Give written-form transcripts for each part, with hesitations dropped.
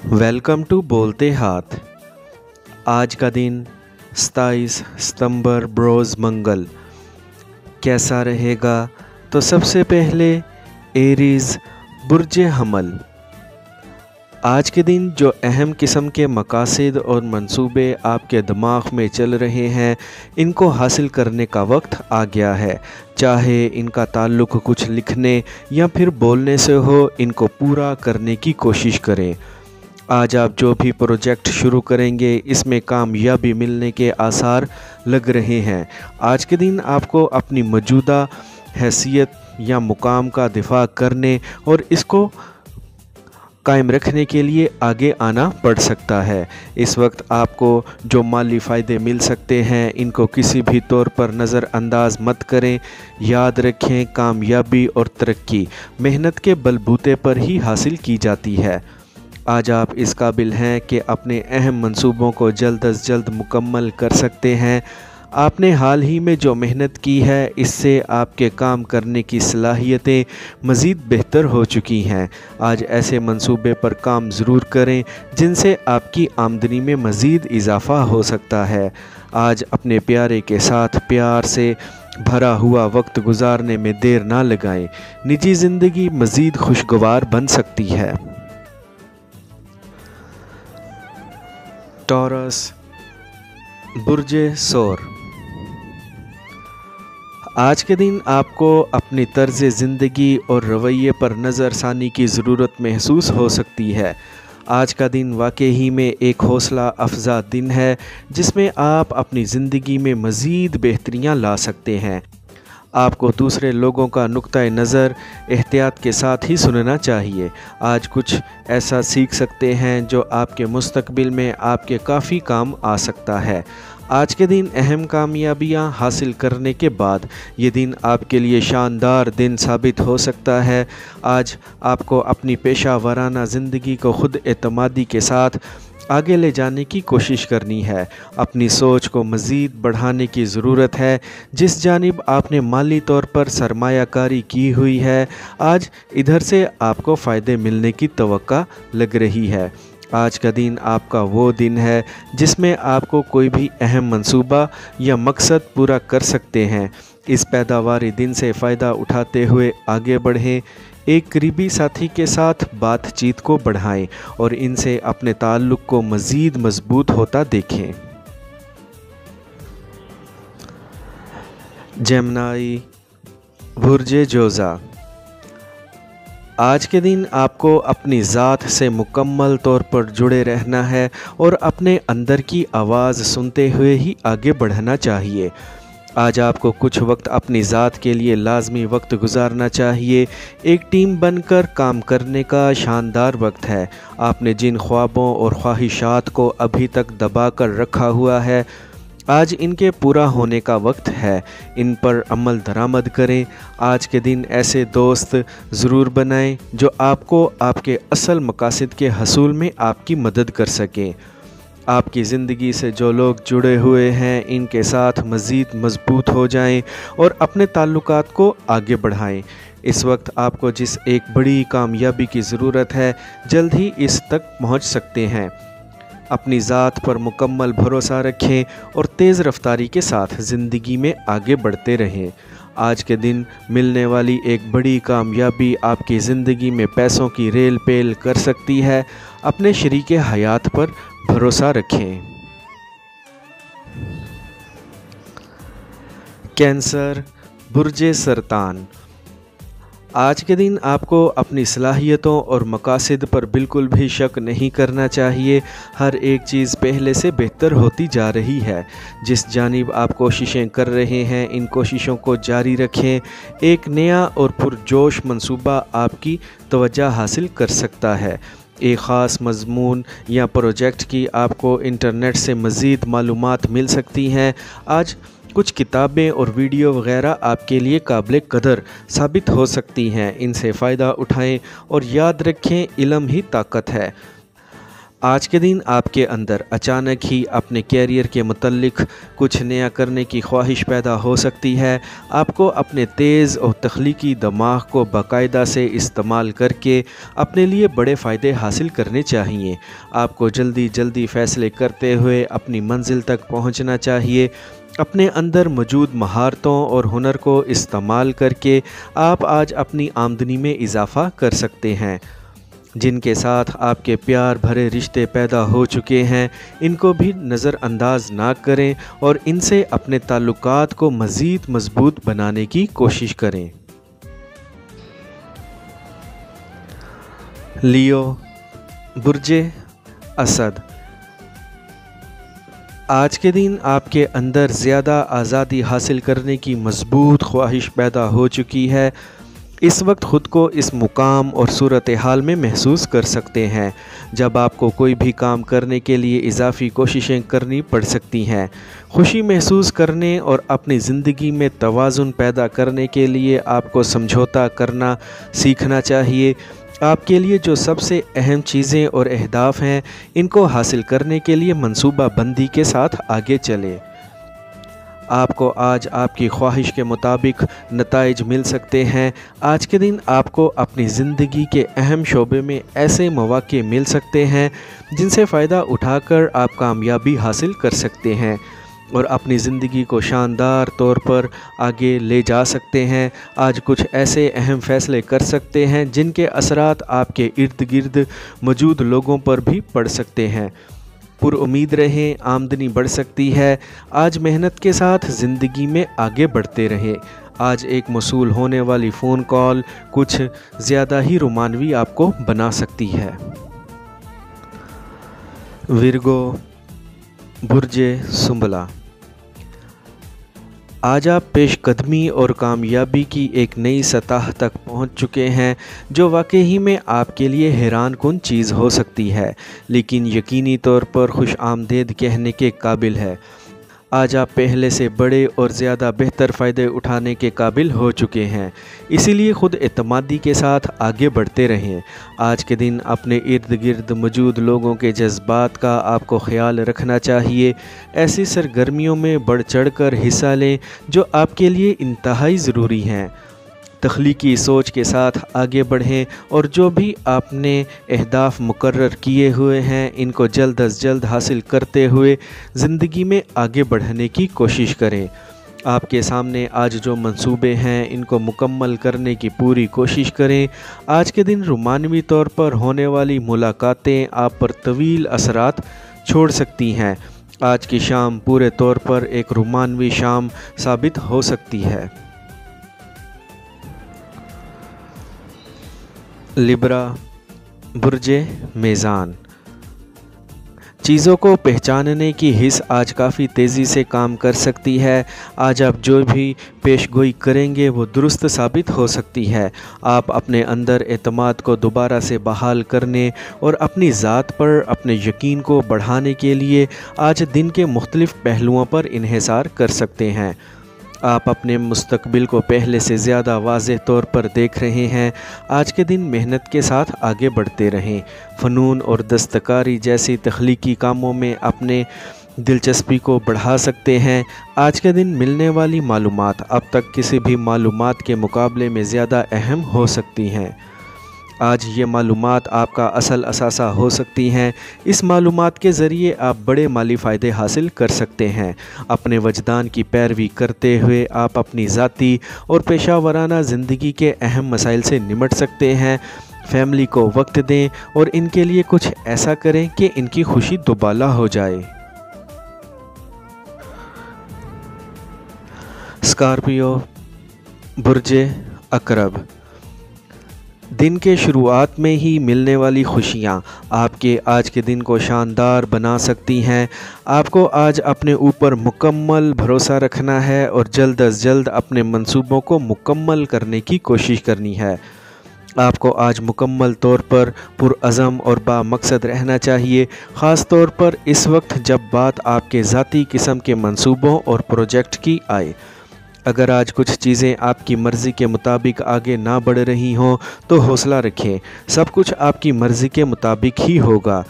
Welcome to बोलते हाथ। आज का दिन 27 सितंबर बरोज़ मंगल कैसा रहेगा? तो सबसे पहले एरीज़ बुर्ज हमल। आज के दिन जो अहम किस्म के मकासद और मंसूबे आपके दिमाग में चल रहे हैं, इनको हासिल करने का वक्त आ गया है। चाहे इनका ताल्लुक़ कुछ लिखने या फिर बोलने से हो, इनको पूरा करने की कोशिश करें। आज आप जो भी प्रोजेक्ट शुरू करेंगे, इसमें कामयाबी मिलने के आसार लग रहे हैं। आज के दिन आपको अपनी मौजूदा हैसियत या मुकाम का दिफा करने और इसको कायम रखने के लिए आगे आना पड़ सकता है। इस वक्त आपको जो माली फ़ायदे मिल सकते हैं, इनको किसी भी तौर पर नज़रअंदाज मत करें। याद रखें, कामयाबी और तरक्की मेहनत के बलबूते पर ही हासिल की जाती है। आज आप इस काबिल हैं कि अपने अहम मंसूबों को जल्द अज जल्द मुकम्मल कर सकते हैं। आपने हाल ही में जो मेहनत की है, इससे आपके काम करने की सलाहियतें मज़ीद बेहतर हो चुकी हैं। आज ऐसे मंसूबे पर काम ज़रूर करें जिनसे आपकी आमदनी में मज़ीद इजाफ़ा हो सकता है। आज अपने प्यारे के साथ प्यार से भरा हुआ वक्त गुजारने में देर ना लगाएं। निजी ज़िंदगी मज़ीद खुशगवार बन सकती है। टॉरस बुर्ज सौर। आज के दिन आपको अपनी तर्ज ज़िंदगी और रवैये पर नज़रसानी की ज़रूरत महसूस हो सकती है। आज का दिन वाकई में एक हौसला अफजा दिन है, जिसमें आप अपनी ज़िंदगी में मज़ीद बेहतरियाँ ला सकते हैं। आपको दूसरे लोगों का नुक्ता नज़र एहतियात के साथ ही सुनना चाहिए। आज कुछ ऐसा सीख सकते हैं जो आपके मुस्तकबिल में आपके काफ़ी काम आ सकता है। आज के दिन अहम कामयाबियां हासिल करने के बाद ये दिन आपके लिए शानदार दिन साबित हो सकता है। आज आपको अपनी पेशा वाराना ज़िंदगी को खुद एतमादी के साथ आगे ले जाने की कोशिश करनी है। अपनी सोच को मज़ीद बढ़ाने की ज़रूरत है। जिस जानिब आपने माली तौर पर सरमायाकारी की हुई है, आज इधर से आपको फ़ायदे मिलने की तवक्का लग रही है। आज का दिन आपका वो दिन है जिसमें आपको कोई भी अहम मंसूबा या मकसद पूरा कर सकते हैं। इस पैदावारी दिन से फ़ायदा उठाते हुए आगे बढ़ें। एक करीबी साथी के साथ बातचीत को बढ़ाएं और इनसे अपने ताल्लुक़ को मज़ीद मजबूत होता देखें। जेमिनी बुर्ज जोज़ा। आज के दिन आपको अपनी ज़ात से मुकम्मल तौर पर जुड़े रहना है और अपने अंदर की आवाज़ सुनते हुए ही आगे बढ़ना चाहिए। आज आपको कुछ वक्त अपनी ज़ात के लिए लाजमी वक्त गुजारना चाहिए। एक टीम बनकर काम करने का शानदार वक्त है। आपने जिन ख्वाबों और ख्वाहिशात को अभी तक दबा कर रखा हुआ है, आज इनके पूरा होने का वक्त है। इन पर अमल दरामद करें। आज के दिन ऐसे दोस्त ज़रूर बनाएं जो आपको आपके असल मकासद के हसूल में आपकी मदद कर सकें। आपकी ज़िंदगी से जो लोग जुड़े हुए हैं, इनके साथ मज़ीद मजबूत हो जाएं और अपने ताल्लुकात को आगे बढ़ाएं। इस वक्त आपको जिस एक बड़ी कामयाबी की ज़रूरत है, जल्द ही इस तक पहुंच सकते हैं। अपनी ज़ात पर मुकम्मल भरोसा रखें और तेज़ रफ्तारी के साथ ज़िंदगी में आगे बढ़ते रहें। आज के दिन मिलने वाली एक बड़ी कामयाबी आपकी ज़िंदगी में पैसों की रेल पेल कर सकती है। अपने शरीके हयात पर भरोसा रखें। कैंसर बुर्ज सरतान। आज के दिन आपको अपनी सलाहियतों और मकासद पर बिल्कुल भी शक नहीं करना चाहिए। हर एक चीज़ पहले से बेहतर होती जा रही है। जिस जानिब आप कोशिशें कर रहे हैं, इन कोशिशों को जारी रखें। एक नया और पुरजोश मंसूबा आपकी तवज्जो हासिल कर सकता है। एक ख़ास मज़मून या प्रोजेक्ट की आपको इंटरनेट से मज़ीद मालूमात मिल सकती हैं। आज कुछ किताबें और वीडियो वग़ैरह आपके लिए काबिल कदर साबित हो सकती हैं। इनसे फ़ायदा उठाएं और याद रखें, इल्म ही ताकत है। आज के दिन आपके अंदर अचानक ही अपने कैरियर के मुतल्लिक कुछ नया करने की ख्वाहिश पैदा हो सकती है। आपको अपने तेज़ और तख्लीकी दिमाग को बाकायदा से इस्तेमाल करके अपने लिए बड़े फ़ायदे हासिल करने चाहिए। आपको जल्दी जल्दी फ़ैसले करते हुए अपनी मंजिल तक पहुंचना चाहिए। अपने अंदर मौजूद महारतों और हुनर को इस्तेमाल करके आप आज अपनी आमदनी में इजाफ़ा कर सकते हैं। जिनके साथ आपके प्यार भरे रिश्ते पैदा हो चुके हैं, इनको भी नज़रअंदाज ना करें और इनसे अपने ताल्लुकात को मज़ीद मजबूत बनाने की कोशिश करें। लियो, बुर्जे असद। आज के दिन आपके अंदर ज़्यादा आज़ादी हासिल करने की मजबूत ख्वाहिश पैदा हो चुकी है। इस वक्त ख़ुद को इस मुकाम और सूरत हाल में महसूस कर सकते हैं जब आपको कोई भी काम करने के लिए इजाफ़ी कोशिशें करनी पड़ सकती हैं। खुशी महसूस करने और अपनी ज़िंदगी में तवाज़ुन पैदा करने के लिए आपको समझौता करना सीखना चाहिए। आपके लिए जो सबसे अहम चीज़ें और अहदाफ हैं, इनको हासिल करने के लिए मंसूबा बंदी के साथ आगे चलें। आपको आज आपकी ख्वाहिश के मुताबिक नताइज मिल सकते हैं। आज के दिन आपको अपनी ज़िंदगी के अहम शोबे में ऐसे मौक़े मिल सकते हैं जिनसे फ़ायदा उठाकर आप कामयाबी हासिल कर सकते हैं और अपनी ज़िंदगी को शानदार तौर पर आगे ले जा सकते हैं। आज कुछ ऐसे अहम फ़ैसले कर सकते हैं जिनके असरात आपके इर्द गिर्द मौजूद लोगों पर भी पड़ सकते हैं। पुरुमीद रहें, आमदनी बढ़ सकती है। आज मेहनत के साथ ज़िंदगी में आगे बढ़ते रहें। आज एक मौसूल होने वाली फ़ोन कॉल कुछ ज़्यादा ही रोमानवी आपको बना सकती है। विर्गो, बुर्जे सुंबला। आज आप पेशकदमी और कामयाबी की एक नई सतह तक पहुंच चुके हैं जो वाकई में आपके लिए हैरान कुन चीज़ हो सकती है, लेकिन यकीनी तौर पर खुश आमदेद कहने के काबिल है। आज आप पहले से बड़े और ज़्यादा बेहतर फ़ायदे उठाने के काबिल हो चुके हैं, इसीलिए ख़ुद एतमादी के साथ आगे बढ़ते रहें। आज के दिन अपने इर्द गिर्द मौजूद लोगों के जज्बात का आपको ख्याल रखना चाहिए। ऐसी सरगर्मियों में बढ़ चढ़ कर हिस्सा लें जो आपके लिए इंतहाई ज़रूरी हैं। तख्लीकी सोच के साथ आगे बढ़ें और जो भी आपने अहदाफ मुकर्रर किए हुए हैं, इनको जल्द अज जल्द हासिल करते हुए ज़िंदगी में आगे बढ़ने की कोशिश करें। आपके सामने आज जो मंसूबे हैं, इनको मुकम्मल करने की पूरी कोशिश करें। आज के दिन रोमानवी तौर पर होने वाली मुलाकातें आप पर तवील असरात छोड़ सकती हैं। आज की शाम पूरे तौर पर एक रोमानवी शाम साबित हो सकती है। लिब्रा, बुर्जे मेज़ान। चीज़ों को पहचानने की हिस्स आज काफ़ी तेज़ी से काम कर सकती है। आज आप जो भी पेशगोई करेंगे वो दुरुस्त साबित हो सकती है। आप अपने अंदर एतमाद को दोबारा से बहाल करने और अपनी ज़ात पर अपने यकीन को बढ़ाने के लिए आज दिन के मुख्तलिफ़ पहलुओं पर इन्हिसार कर सकते हैं। आप अपने मुस्तकबिल को पहले से ज़्यादा वाज़ेह तौर पर देख रहे हैं। आज के दिन मेहनत के साथ आगे बढ़ते रहें। फ़नून और दस्तकारी जैसी तख्लीकी कामों में अपने दिलचस्पी को बढ़ा सकते हैं। आज के दिन मिलने वाली मालूमात अब तक किसी भी मालूमात के मुकाबले में ज़्यादा अहम हो सकती हैं। आज ये मालूमात आपका असल असासा हो सकती हैं। इस मालूमात के ज़रिए आप बड़े माली फ़ायदे हासिल कर सकते हैं। अपने वजदान की पैरवी करते हुए आप अपनी ज़ाती और पेशा वराना ज़िंदगी के अहम मसाइल से निमट सकते हैं। फैमिली को वक्त दें और इनके लिए कुछ ऐसा करें कि इनकी खुशी दुबाला हो जाए। स्कॉर्पियो, बुर्जे अकरब। दिन के शुरुआत में ही मिलने वाली खुशियाँ आपके आज के दिन को शानदार बना सकती हैं। आपको आज अपने ऊपर मुकम्मल भरोसा रखना है और जल्द अज जल्द अपने मंसूबों को मुकम्मल करने की कोशिश करनी है। आपको आज मुकम्मल तौर पर पुरअज़म और बामकसद रहना चाहिए, ख़ास तौर पर इस वक्त जब बात आपके ज़ाती किस्म के मंसूबों और प्रोजेक्ट की आए। अगर आज कुछ चीज़ें आपकी मर्ज़ी के मुताबिक आगे ना बढ़ रही हों तो हौसला रखें, सब कुछ आपकी मर्ज़ी के मुताबिक ही होगा।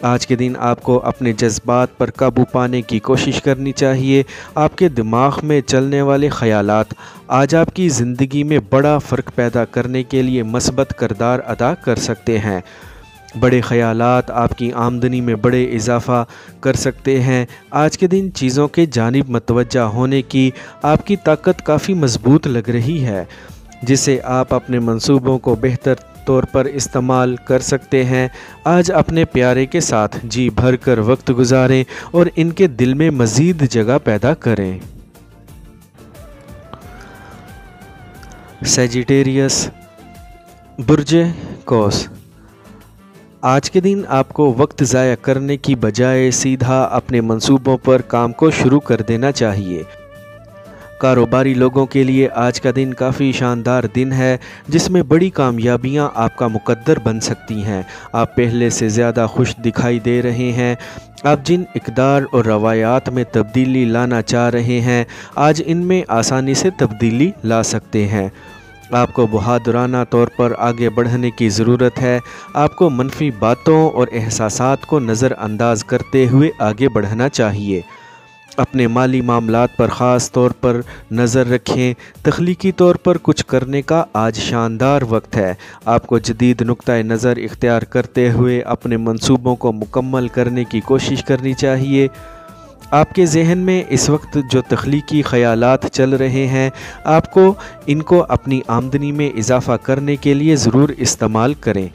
آج کے دن آپ کو اپنے جذبات پر قابو پانے کی کوشش کرنی چاہیے۔ آپ کے دماغ میں چلنے والے خیالات آج آپ کی زندگی میں بڑا فرق پیدا کرنے کے لیے مثبت کردار ادا کر سکتے ہیں۔ بڑے خیالات آپ کی آمدنی میں بڑے اضافہ کر سکتے ہیں۔ آج کے دن چیزوں کے جانب متوجہ ہونے کی آپ کی طاقت کافی مضبوط لگ رہی ہے، جس سے آپ اپنے منصوبوں کو بہتر طور پر استعمال کر سکتے ہیں۔ آج اپنے پیارے کے ساتھ جی بھر کر وقت گزاریں اور ان کے دل میں مزید جگہ پیدا کریں۔ سیجیٹیریس، برج قوس۔ آج کے دن آپ کو وقت ضائع کرنے کی بجائے سیدھا اپنے منصوبوں پر کام کو شروع کر دینا چاہیے۔ کاروباری لوگوں کے لیے آج کا دن کافی شاندار دن ہے، جس میں بڑی کامیابیاں آپ کا مقدر بن سکتی ہیں۔ آپ پہلے سے زیادہ خوش دکھائی دے رہے ہیں۔ آپ جن اقدار اور روایات میں تبدیلی لانا چاہ رہے ہیں، آج ان میں آسانی سے تبدیلی لا سکتے ہیں۔ آپ کو بہادرانہ طور پر آگے بڑھنے کی ضرورت ہے۔ آپ کو منفی باتوں اور احساسات کو نظر انداز کرتے ہوئے آگے بڑھنا چاہیے۔ اپنے مالی معاملات پر خاص طور پر نظر رکھیں۔ تخلیقی طور پر کچھ کرنے کا آج شاندار وقت ہے۔ آپ کو جدید نقطۂ نظر اختیار کرتے ہوئے اپنے منصوبوں کو مکمل کرنے کی کوشش کرنی چاہیے۔ آپ کے ذہن میں اس وقت جو تخلیقی خیالات چل رہے ہیں، آپ کو ان کو اپنی آمدنی میں اضافہ کرنے کے لیے ضرور استعمال کریں۔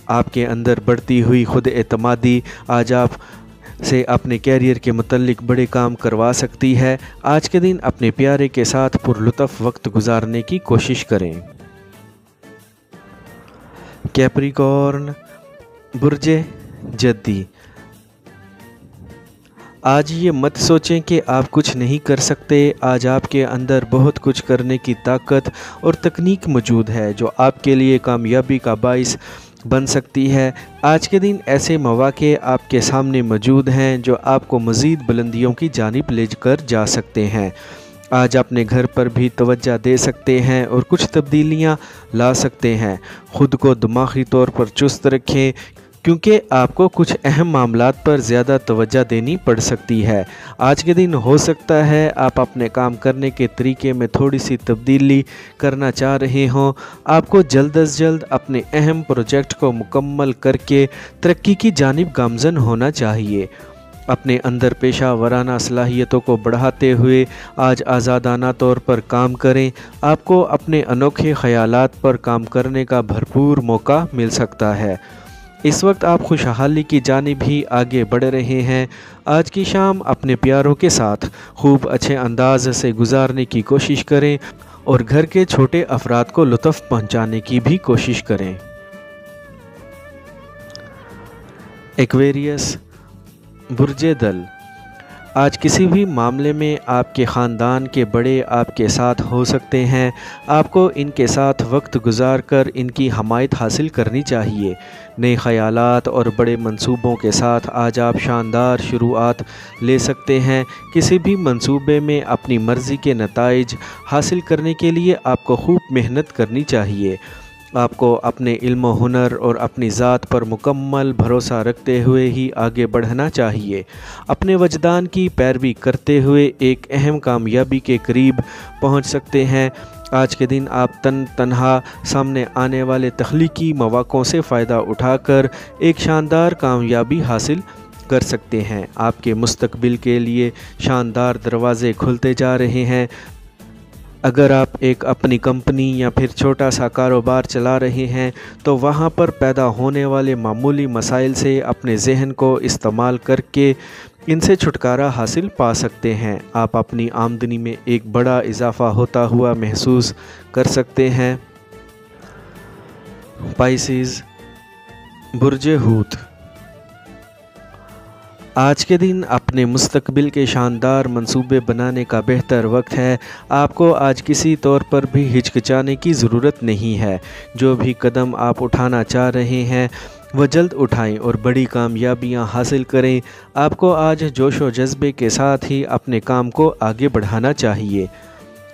آپ کے اندر بڑھتی ہوئی خود اعتمادی آج آپ سے اپنے کیریئر کے متعلق بڑے کام کروا سکتی ہے۔ آج کے دن اپنے پیارے کے ساتھ پرلطف وقت گزارنے کی کوشش کریں۔ کیپریکارن، برج جدی۔ آج یہ مت سوچیں کہ آپ کچھ نہیں کر سکتے۔ آج آپ کے اندر بہت کچھ کرنے کی طاقت اور تکنیک موجود ہے، جو آپ کے لیے کامیابی کا باعث بن سکتی ہے۔ آج کے دن ایسے مواقع آپ کے سامنے موجود ہیں جو آپ کو مزید بلندیوں کی جانب لے کر جا سکتے ہیں۔ آج اپنے گھر پر بھی توجہ دے سکتے ہیں اور کچھ تبدیلیاں لا سکتے ہیں۔ خود کو دماغی طور پر چست رکھیں، کیونکہ آپ کو کچھ اہم معاملات پر زیادہ توجہ دینی پڑ سکتی ہے۔ آج کے دن ہو سکتا ہے آپ اپنے کام کرنے کے طریقے میں تھوڑی سی تبدیلی کرنا چاہ رہے ہوں۔ آپ کو جلد از جلد اپنے اہم پروجیکٹ کو مکمل کر کے ترقی کی جانب گامزن ہونا چاہیے۔ اپنے اندر پیشہ ورانہ صلاحیتوں کو بڑھاتے ہوئے آج آزادانہ طور پر کام کریں۔ آپ کو اپنے انوکھے خیالات پر کام کرنے کا بھرپور موقع مل سکتا ہے۔ اس وقت آپ خوشحالی کی جانب ہی آگے بڑھ رہے ہیں۔ آج کی شام اپنے پیاروں کے ساتھ خوب اچھے انداز سے گزارنے کی کوشش کریں اور گھر کے چھوٹے افراد کو لطف پہنچانے کی بھی کوشش کریں۔ ایکویریس، برج دل۔ آج کسی بھی معاملے میں آپ کے خاندان کے بڑے آپ کے ساتھ ہو سکتے ہیں۔ آپ کو ان کے ساتھ وقت گزار کر ان کی حمایت حاصل کرنی چاہیے۔ نئے خیالات اور بڑے منصوبوں کے ساتھ آج آپ شاندار شروعات لے سکتے ہیں۔ کسی بھی منصوبے میں اپنی مرضی کے نتائج حاصل کرنے کے لیے آپ کو خوب محنت کرنی چاہیے۔ آپ کو اپنے علم و ہنر اور اپنی ذات پر مکمل بھروسہ رکھتے ہوئے ہی آگے بڑھنا چاہیے۔ اپنے وجدان کی پیروی کرتے ہوئے ایک اہم کامیابی کے قریب پہنچ سکتے ہیں۔ آج کے دن آپ تنہا سامنے آنے والے تخلیقی مواقعوں سے فائدہ اٹھا کر ایک شاندار کامیابی حاصل کر سکتے ہیں۔ آپ کے مستقبل کے لیے شاندار دروازے کھلتے جا رہے ہیں۔ اگر آپ ایک اپنی کمپنی یا پھر چھوٹا سا کاروبار چلا رہے ہیں تو وہاں پر پیدا ہونے والے معمولی مسائل سے اپنے ذہن کو استعمال کر کے ان سے چھٹکارا حاصل پا سکتے ہیں۔ آپ اپنی آمدنی میں ایک بڑا اضافہ ہوتا ہوا محسوس کر سکتے ہیں۔ پائسیز، برج حوت۔ آج کے دن اپنے مستقبل کے شاندار منصوبے بنانے کا بہتر وقت ہے۔ آپ کو آج کسی طور پر بھی ہچکچانے کی ضرورت نہیں ہے۔ جو بھی قدم آپ اٹھانا چاہ رہے ہیں وہ جلد اٹھائیں اور بڑی کامیابیاں حاصل کریں۔ آپ کو آج جوش و جذبے کے ساتھ ہی اپنے کام کو آگے بڑھانا چاہیے۔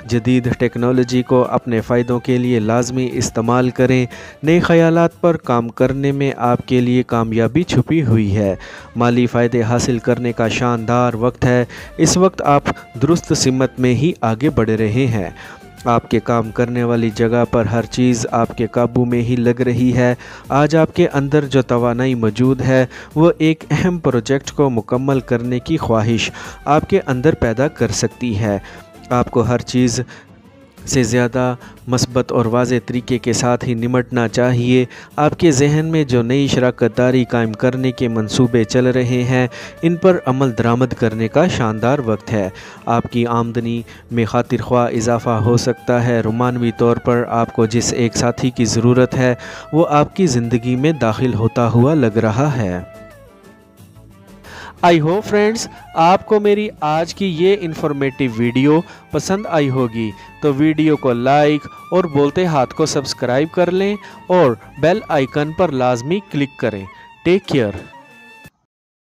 जदीद टेक्नोलॉजी को अपने फ़ायदों के लिए लाजमी इस्तेमाल करें। नए ख़यालात पर काम करने में आपके लिए कामयाबी छुपी हुई है। माली फ़ायदे हासिल करने का शानदार वक्त है। इस वक्त आप दुरुस्त सिमत में ही आगे बढ़ रहे हैं। आपके काम करने वाली जगह पर हर चीज़ आपके काबू में ही लग रही है। आज आपके अंदर जो तवानाई मौजूद है वो एक अहम प्रोजेक्ट को मुकम्मल करने की ख्वाहिश आपके अंदर पैदा कर सकती है। आपको हर चीज़ से ज़्यादा मस्बत और वाज़े तरीके के साथ ही निमटना चाहिए। आपके जहन में जो नई शराकतदारी कायम करने के मंसूबे चल रहे हैं, इन पर अमल दरामद करने का शानदार वक्त है। आपकी आमदनी में खातिर ख्वाह इजाफ़ा हो सकता है। रोमानवी तौर पर आपको जिस एक साथी की ज़रूरत है वो आपकी ज़िंदगी में दाखिल होता हुआ लग रहा है। आई होप फ्रेंड्स आपको मेरी आज की ये इन्फॉर्मेटिव वीडियो पसंद आई होगी, तो वीडियो को लाइक और बोलते हाथ को सब्सक्राइब कर लें और बेल आइकन पर लाजमी क्लिक करें। Take care.